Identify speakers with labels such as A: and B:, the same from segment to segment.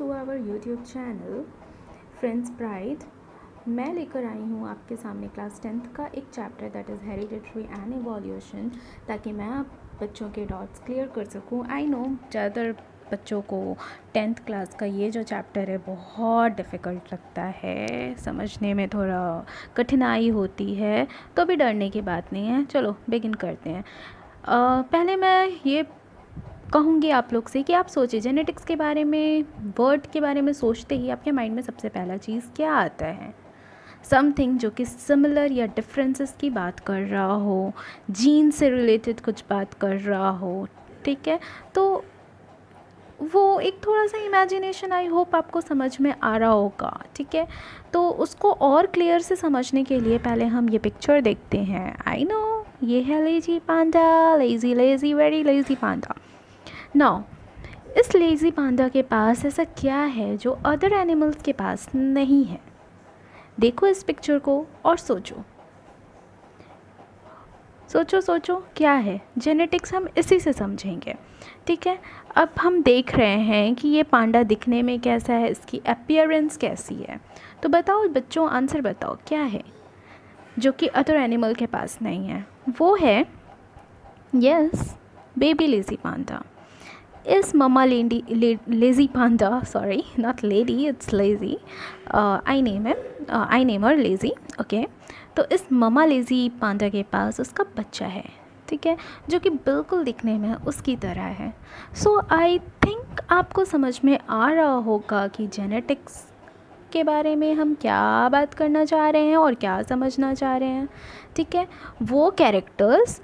A: To our YouTube channel friends pride. मैं लेकर आई हूँ आपके सामने क्लास 10th का एक chapter that is hereditary and evolution, ताकि मैं आप बच्चों के डाउट्स क्लियर कर सकूँ। आई नो ज़्यादातर बच्चों को 10th क्लास का ये जो चैप्टर है बहुत डिफ़िकल्ट लगता है, समझने में थोड़ा कठिनाई होती है, तो भी डरने की बात नहीं है। चलो बिगिन करते हैं। पहले मैं ये कहूँगी आप लोग से कि आप सोचिए जेनेटिक्स के बारे में, वर्ड के बारे में सोचते ही आपके माइंड में सबसे पहला चीज़ क्या आता है? समथिंग जो कि सिमिलर या डिफरेंसेस की बात कर रहा हो, जीन से रिलेटेड कुछ बात कर रहा हो, ठीक है? तो वो एक थोड़ा सा इमेजिनेशन आई होप आपको समझ में आ रहा होगा, ठीक है? तो उसको और क्लियर से समझने के लिए पहले हम ये पिक्चर देखते हैं। आई नो ये है लेजी पांडा, लेजी लेजी वेरी लेजी पांडा। नाउ इस लेज़ी पांडा के पास ऐसा क्या है जो अदर एनिमल्स के पास नहीं है? देखो इस पिक्चर को और सोचो सोचो सोचो क्या है। जेनेटिक्स हम इसी से समझेंगे, ठीक है? अब हम देख रहे हैं कि ये पांडा दिखने में कैसा है, इसकी अपीयरेंस कैसी है। तो बताओ बच्चों, आंसर बताओ क्या है जो कि अदर एनिमल के पास नहीं है? वो है yes baby lazy Panda. Is mama lazy panda, sorry not lady, it's lazy, I name her lazy, okay? तो इस ममा लेज़ी पांडा के पास उसका बच्चा है, ठीक है, जो कि बिल्कुल दिखने में उसकी तरह है। सो आई थिंक आपको समझ में आ रहा होगा कि जेनेटिक्स के बारे में हम क्या बात करना चाह रहे हैं और क्या समझना चाह रहे हैं, ठीक है? वो कैरेक्टर्स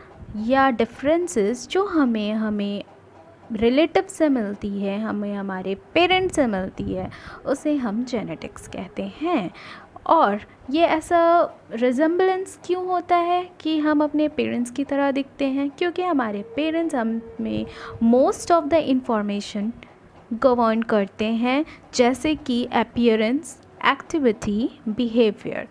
A: या डिफरेंसेस जो हमें रिलेटिव से मिलती है, हमें हमारे पेरेंट्स से मिलती है, उसे हम जेनेटिक्स कहते हैं। और ये ऐसा रिजेम्बलेंस क्यों होता है कि हम अपने पेरेंट्स की तरह दिखते हैं? क्योंकि हमारे पेरेंट्स हमें most of the information govern करते हैं, जैसे कि अपीयरेंस, एक्टिविटी, बिहेवियर।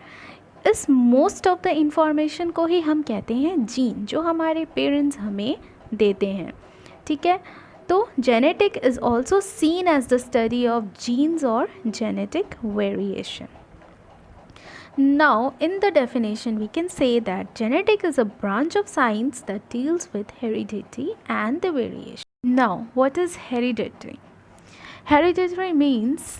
A: इस मोस्ट ऑफ द इंफॉर्मेशन को ही हम कहते हैं जीन, जो हमारे पेरेंट्स हमें देते हैं, ठीक है? तो genetic is also seen as the study of genes or genetic variation. Now, in the definition, we can say that genetic is a branch of science that deals with heredity and the variation. Now, what is hereditary? Hereditary means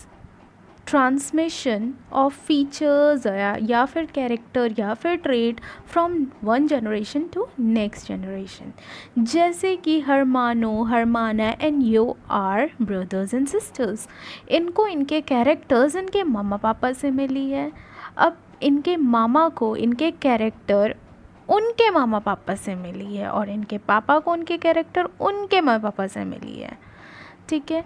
A: transmission of features या फिर character या फिर trait from one generation to next generation. जैसे कि हरमानो, हरमाना and you are brothers and sisters. इनको इनके कैरेक्टर्स इनके मामा पापा से मिली है। अब इनके मामा को इनके कैरेक्टर उनके मामा पापा से मिली है और इनके पापा को उनके कैरेक्टर उनके मामा पापा से मिली है, ठीक है?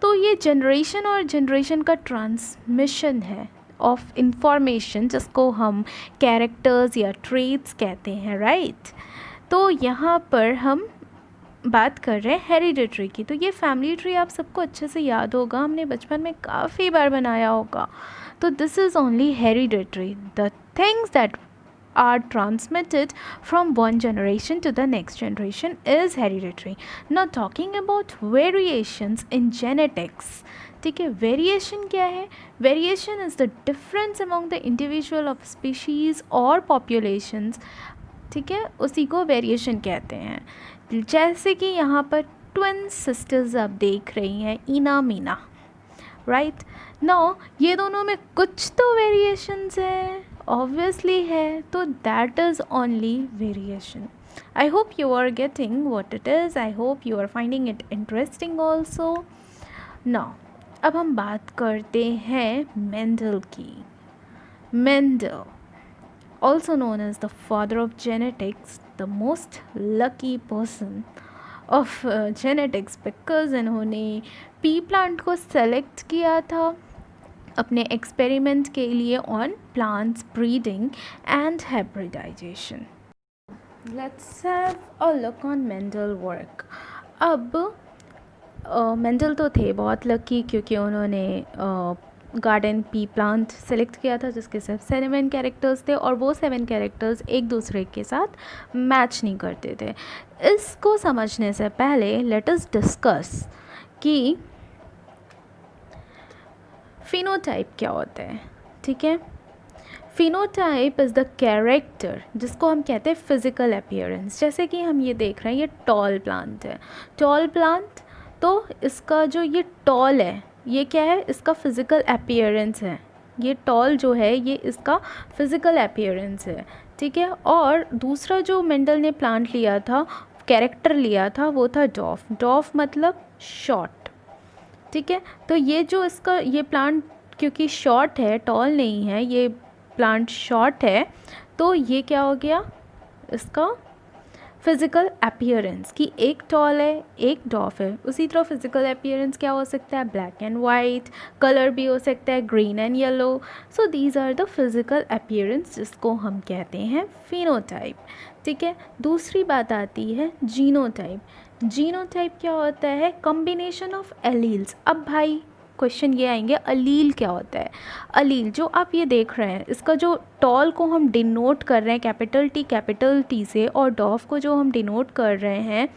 A: तो ये जनरेशन और जनरेशन का ट्रांसमिशन है ऑफ इंफॉर्मेशन, जिसको हम कैरेक्टर्स या ट्रेट्स कहते हैं, राइट? तो यहाँ पर हम बात कर रहे हैं हेरिडिटरी की। तो ये फैमिली ट्री आप सबको अच्छे से याद होगा, हमने बचपन में काफ़ी बार बनाया होगा। तो this is only hereditary, the things that are transmitted from one generation to the next generation is hereditary. Now talking about variations in genetics, ठीक है? वेरिएशन क्या है? Variation is the difference among the individual of species और populations, ठीक है? उसी को variation कहते हैं। जैसे कि यहाँ पर ट्विन सिस्टर्स आप देख रही हैं, ईना मीना, राइट? नाउ ये दोनों में कुछ तो वेरिएशंस है, ऑब्वियसली है, तो that is only variation. I hope you are getting what it is, I hope you are finding it interesting also. Now अब हम बात करते हैं मेंडल की। Mendel, also known as the father of genetics, the most lucky person of genetics, because इन्होंने pea plant को select किया था अपने एक्सपेरिमेंट के लिए on plants breeding and hybridisation. Let's have a look on Mendel work. अब Mendel तो थे बहुत लकी, क्योंकि उन्होंने गार्डन पी प्लांट सेलेक्ट किया था जिसके सिर्फ 7 कैरेक्टर्स थे, और वो 7 कैरेक्टर्स एक दूसरे के साथ मैच नहीं करते थे। इसको समझने से पहले लेट अस डिस्कस कि फिनोटाइप क्या होता है, ठीक है। फिनोटाइप इज़ द कैरेक्टर जिसको हम कहते हैं फिज़िकल अपीयरेंस। जैसे कि हम ये देख रहे हैं, ये टॉल प्लांट है, टॉल प्लांट, तो इसका जो ये टॉल है ये क्या है, इसका फिज़िकल अपीयरेंस है। ये टॉल जो है ये इसका फिज़िकल अपीयरेंस है, ठीक है। और दूसरा जो मेंडल ने प्लांट लिया था, कैरेक्टर लिया था, वो था डॉफ। डॉफ मतलब शॉर्ट, ठीक है। तो ये जो इसका ये प्लांट क्योंकि शॉर्ट है, टॉल नहीं है, ये प्लांट शॉर्ट है, तो ये क्या हो गया इसका फिज़िकल अपीयरेंस कि एक टॉल है एक डॉफ है। उसी तरह फिज़िकल अपीयरेंस क्या हो सकता है, ब्लैक एंड वाइट, कलर भी हो सकता है green and yellow. So these are the physical appearance जिसको हम कहते हैं फिनोटाइप, ठीक है। दूसरी बात आती है जीनोटाइप। जीनोटाइप क्या होता है, कॉम्बिनेशन ऑफ एलील्स। अब भाई क्वेश्चन ये आएंगे, अलील क्या होता है। अलील जो आप ये देख रहे हैं, इसका जो टॉल को हम डिनोट कर रहे हैं कैपिटल टी से, और डॉफ को जो हम डिनोट कर रहे हैं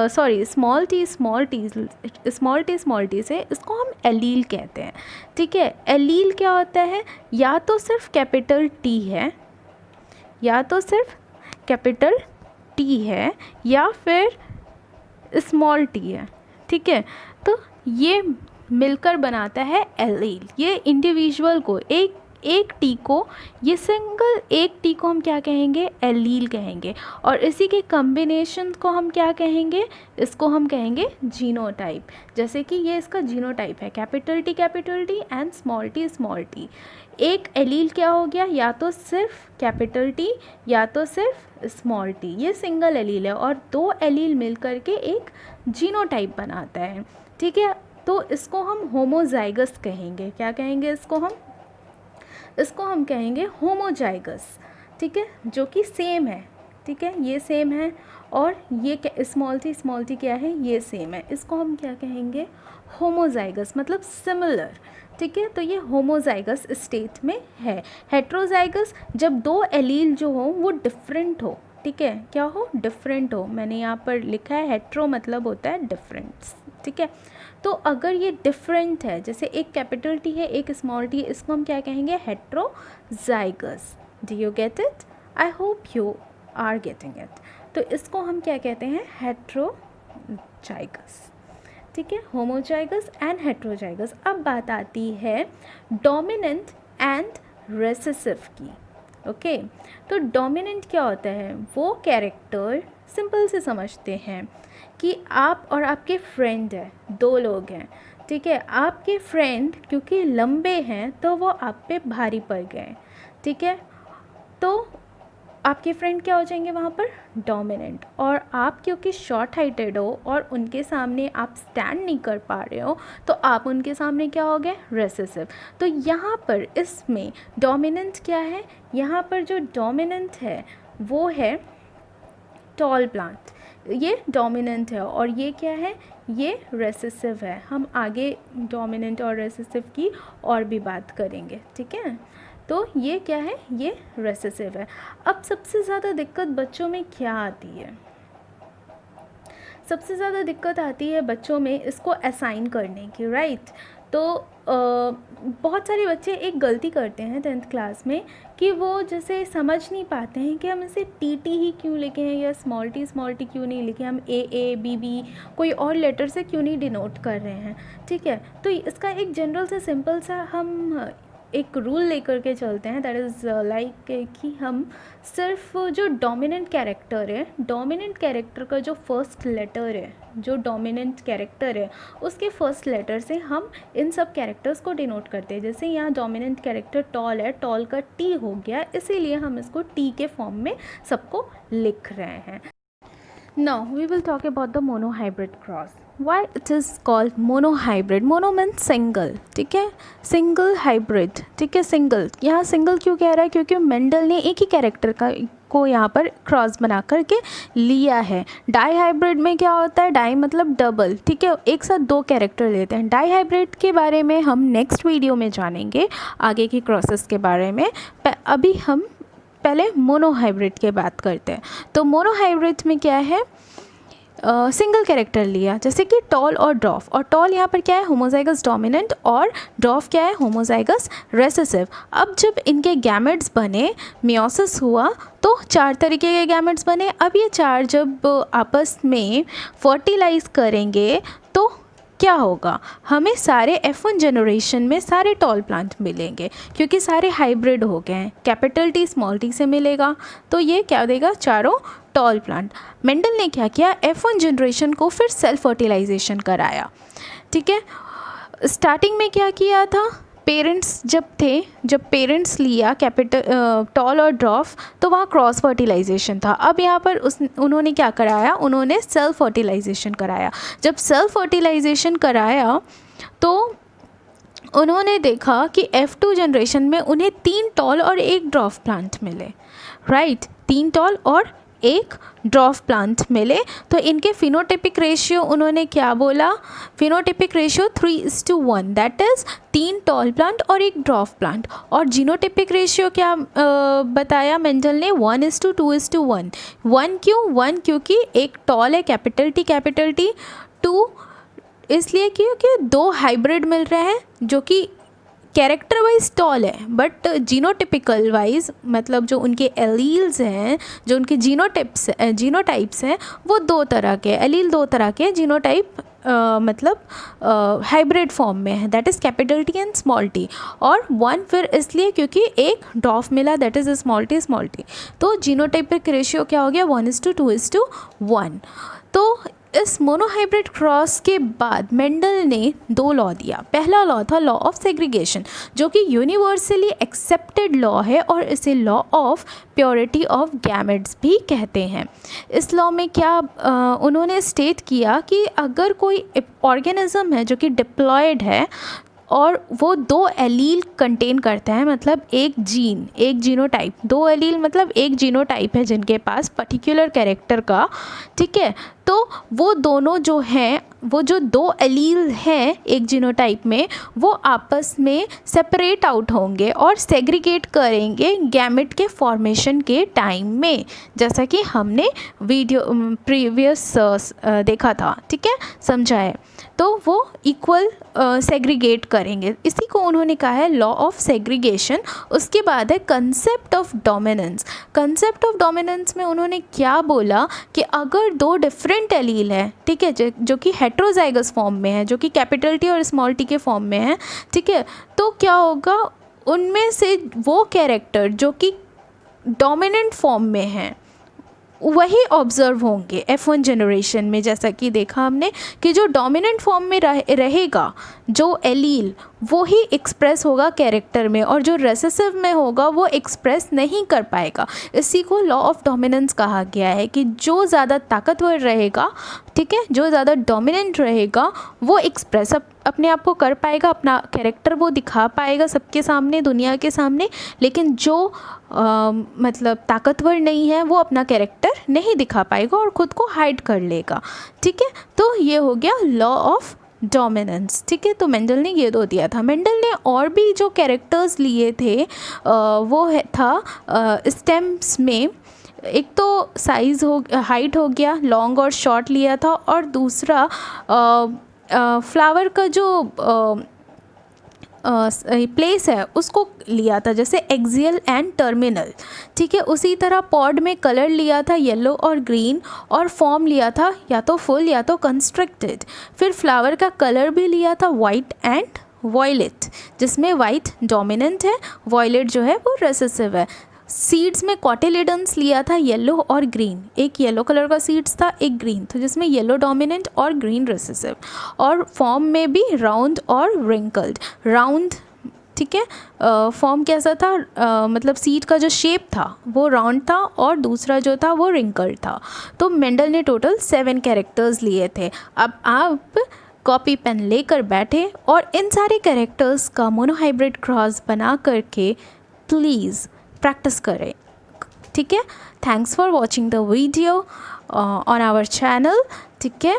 A: स्मॉल टी से, इसको हम एलील कहते हैं, ठीक है। एलील क्या होता है, या तो सिर्फ कैपिटल टी है, या तो सिर्फ कैपिटल टी है, या फिर स्मॉल टी है, ठीक है। तो ये मिलकर बनाता है एलील। ये इंडिविजुअल को एक टी को, ये सिंगल एक टी को हम क्या कहेंगे, एलील कहेंगे। और इसी के कॉम्बिनेशन को हम क्या कहेंगे, इसको हम कहेंगे जीनोटाइप। जैसे कि ये इसका जीनोटाइप है, capital T and small T. एक एलील क्या हो गया, या तो सिर्फ कैपिटल टी या तो सिर्फ स्मॉल टी, ये सिंगल एलील है। और दो एलील मिल करके एक जीनोटाइप बनाता है, ठीक है। तो इसको हम होमोजाइगस कहेंगे। क्या कहेंगे इसको हम कहेंगे होमोजाइगस, ठीक है, जो कि सेम है, ठीक है। ये सेम है और ये स्मॉल टी क्या है, ये सेम है। इसको हम क्या कहेंगे, होमोजाइगस, मतलब सिमिलर, ठीक है। तो ये होमोजाइगस स्टेट में है। हेट्रोजाइगस जब दो एलील जो हो वो डिफरेंट हो, ठीक है, क्या हो, डिफरेंट हो। मैंने यहाँ पर लिखा है हेट्रो मतलब होता है डिफरेंस, ठीक है। तो अगर ये डिफरेंट है, जैसे एक कैपिटल टी है एक स्मॉल टी, इसको हम क्या कहेंगे, heterozygous. Do you get it, I hope you are getting it. तो इसको हम क्या कहते हैं, हेट्रोजाइगस, ठीक है, होमोजाइगस एंड हेट्रोजाइगस। अब बात आती है डोमिनेंट एंड रेसेसिव की, ओके। तो डोमिनेंट क्या होता है, वो कैरेक्टर, सिंपल से समझते हैं कि आप और आपके फ्रेंड है, दो लोग हैं, ठीक है। आपके फ्रेंड क्योंकि लंबे हैं तो वो आप पे भारी पड़ गए, ठीक है। तो आपके फ्रेंड क्या हो जाएंगे वहाँ पर, डोमिनेंट। और आप क्योंकि शॉर्ट हाइटेड हो और उनके सामने आप स्टैंड नहीं कर पा रहे हो, तो आप उनके सामने क्या हो गए, रेसेसिव। तो यहाँ पर इसमें डोमिनेंट क्या है, यहाँ पर जो डोमिनेंट है वो है टॉल प्लांट, ये डोमिनेंट है। और ये क्या है, ये रेसेसिव है। हम आगे डोमिनेंट और रेसेसिव की और भी बात करेंगे, ठीक है। तो ये क्या है, ये रेसेसिव है। अब सबसे ज़्यादा दिक्कत बच्चों में क्या आती है, सबसे ज़्यादा दिक्कत आती है बच्चों में इसको असाइन करने की, राइट। तो बहुत सारे बच्चे एक गलती करते हैं 10th क्लास में कि वो जैसे समझ नहीं पाते हैं कि हम इसे टी ही क्यों लिखे हैं, या स्मॉल टी क्यों नहीं लिखे, हम ए बी कोई और लेटर से क्यों नहीं डिनोट कर रहे हैं, ठीक है। तो इसका एक जनरल सा सिंपल सा हम एक रूल लेकर के चलते हैं, दैट इज़ लाइक कि हम सिर्फ जो डोमिनेंट कैरेक्टर है, डोमिनेंट कैरेक्टर का जो फर्स्ट लेटर है, जो डोमिनेंट कैरेक्टर है उसके फर्स्ट लेटर से हम इन सब कैरेक्टर्स को डिनोट करते हैं। जैसे यहाँ डोमिनेंट कैरेक्टर टॉल है, टॉल का टी हो गया, इसीलिए हम इसको टी के फॉर्म में सबको लिख रहे हैं। Now we will talk about the monohybrid cross. Why it is called monohybrid? Mono means single, ठीक है, सिंगल हाइब्रिड, ठीक है। सिंगल, यहाँ सिंगल क्यों कह रहा है, क्योंकि मेंडल ने एक ही कैरेक्टर को यहाँ पर क्रॉस बना करके लिया है। डाई हाइब्रिड में क्या होता है, डाई मतलब डबल, ठीक है, एक साथ दो कैरेक्टर लेते हैं। डाई हाइब्रिड के बारे में हम नेक्स्ट वीडियो में जानेंगे, आगे की क्रॉसेस के बारे में। अभी हम पहले मोनोहाइब्रिड की बात करते हैं। तो मोनोहाइब्रिड में क्या है, सिंगल कैरेक्टर लिया, जैसे कि टॉल और ड्रॉफ, और टॉल यहाँ पर क्या है, होमोजाइगस डोमिनेंट, और ड्रॉफ क्या है, होमोजाइगस रेसेसिव। अब जब इनके गैमेट्स बने, मियोसिस हुआ, तो 4 तरीके के गैमेट्स बने। अब ये 4 जब आपस में फर्टिलाइज करेंगे तो क्या होगा, हमें सारे F1 जनरेशन में सारे टॉल प्लांट मिलेंगे, क्योंकि सारे हाइब्रिड हो गए हैं, कैपिटल टी स्मॉल टी से मिलेगा, तो ये क्या देगा, चारों टॉल प्लांट। मेंडल ने क्या किया, F1 जनरेशन को फिर सेल्फ फर्टिलाइजेशन कराया। ठीक है, स्टार्टिंग में क्या किया था, पेरेंट्स जब थे, जब पेरेंट्स लिया कैपिटल टॉल और ड्रॉफ, तो वहाँ क्रॉस फर्टिलाइजेशन था। अब यहाँ पर उन्होंने क्या कराया, उन्होंने सेल्फ फर्टिलाइजेशन कराया। जब सेल्फ फर्टिलाइजेशन कराया तो उन्होंने देखा कि F2 जनरेशन में उन्हें 3 टॉल और 1 ड्रॉफ प्लांट मिले, राइट, 3 टॉल और 1 ड्रॉफ प्लांट मिले। तो इनके फिनोटिपिक रेशियो उन्होंने क्या बोला, phenotypic ratio 3:1, that is 3 tall plant और 1 ड्रॉफ प्लांट। और जीनोटिपिक रेशियो क्या बताया मेंडल ने, 1:2:1। 1 क्यों, 1 क्योंकि एक टॉल है, कैपिटल टी, 2 इसलिए क्योंकि 2 हाइब्रिड मिल रहे हैं जो कि कैरेक्टर वाइज टॉल है, बट जीनोटिपिकल वाइज मतलब जो उनके एलील्स हैं, जो उनके जीनोटाइप्स हैं, वो 2 तरह के, एलील 2 तरह के, जीनोटाइप मतलब हाइब्रिड फॉर्म में है, that is capital T and small T. और 1 फिर इसलिए क्योंकि एक ड्रॉफ मिला, दैट इज़ स्मॉल टी। तो जीनोटाइपिक रेशियो क्या हो गया, 1:2:1। तो इस मोनोहाइब्रिड क्रॉस के बाद मेंडल ने 2 लॉ दिया। पहला लॉ था लॉ ऑफ सेग्रीगेशन, जो कि यूनिवर्सली एक्सेप्टेड लॉ है और इसे law of purity of gametes भी कहते हैं। इस लॉ में क्या उन्होंने स्टेट किया कि अगर कोई ऑर्गेनिज्म है जो कि डिप्लॉयड है और वो 2 एलील कंटेन करता है, मतलब एक जीन, एक जीनोटाइप, 2 एलील मतलब एक जीनोटाइप है जिनके पास पर्टिकुलर कैरेक्टर का, ठीक है, तो वो दोनों जो हैं, वो जो 2 एलील हैं एक जीनोटाइप में, वो आपस में सेपरेट आउट होंगे और सेग्रीगेट करेंगे गैमेट के फॉर्मेशन के टाइम में, जैसा कि हमने वीडियो प्रीवियस देखा था, ठीक है, समझा है। तो वो इक्वल सेग्रीगेट करेंगे, इसी को उन्होंने कहा है लॉ ऑफ सेग्रीगेशन। उसके बाद है concept of dominance. Concept of dominance में उन्होंने क्या बोला कि अगर 2 डिफरेंट एलील है, ठीक है, जो कि हेट्रोजाइगस फॉर्म में है, जो कि कैपिटल टी और स्मॉल टी के फॉर्म में है, ठीक है, तो क्या होगा, उनमें से वो कैरेक्टर जो कि डोमिनेंट फॉर्म में है वही ऑब्जर्व होंगे F1 जनरेशन में। जैसा कि देखा हमने कि जो डोमिनेंट फॉर्म में रहेगा जो एलील, वो ही एक्सप्रेस होगा कैरेक्टर में, और जो रेसेसिव में होगा वो एक्सप्रेस नहीं कर पाएगा। इसी को लॉ ऑफ डोमिनेंस कहा गया है कि जो ज़्यादा ताकतवर रहेगा, ठीक है, जो ज़्यादा डोमिनेंट रहेगा वो एक्सप्रेस अपने आप को कर पाएगा, अपना कैरेक्टर वो दिखा पाएगा सबके सामने, दुनिया के सामने। लेकिन जो मतलब ताकतवर नहीं है वो अपना कैरेक्टर नहीं दिखा पाएगा और ख़ुद को हाइड कर लेगा, ठीक है। तो ये हो गया लॉ ऑफ डोमिनेंस, ठीक है। तो मेंडल ने ये 2 दिया था। मेंडल ने और भी जो कैरेक्टर्स लिए थे वो था स्टेम्स में, एक तो साइज़ हाइट हो गया, लॉन्ग और शॉर्ट लिया था, और दूसरा फ्लावर का जो प्लेस है उसको लिया था, जैसे एक्सियल एंड टर्मिनल, ठीक है। उसी तरह पॉड में कलर लिया था येलो और ग्रीन, और फॉर्म लिया था या तो फुल या तो कंस्ट्रक्टेड। फिर फ्लावर का कलर भी लिया था वाइट एंड वॉयलेट, जिसमें वाइट डोमिनेंट है, वॉयलेट जो है वो रेसेसिव है। सीड्स में कॉटिलिडन्स लिया था येलो और ग्रीन, एक येलो कलर का सीड्स था, एक ग्रीन, तो जिसमें येलो डोमिनेंट और ग्रीन रेसेसिव। और फॉर्म में भी राउंड और रिंकल्ड, राउंड, ठीक है, फॉर्म कैसा था, मतलब सीड का जो शेप था वो राउंड था, और दूसरा जो था वो रिंकल्ड था। तो मेंडल ने टोटल 7 कैरेक्टर्स लिए थे। अब आप कॉपी पेन लेकर बैठे और इन सारे कैरेक्टर्स का मोनोहाइब्रिड क्रॉस बना करके प्लीज़ प्रैक्टिस करें, ठीक है। Thanks for watching the video on our channel, ठीक है।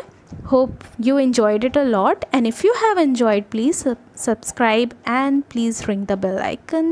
A: Hope you enjoyed it a lot, and if you have enjoyed, please subscribe and please ring the bell icon.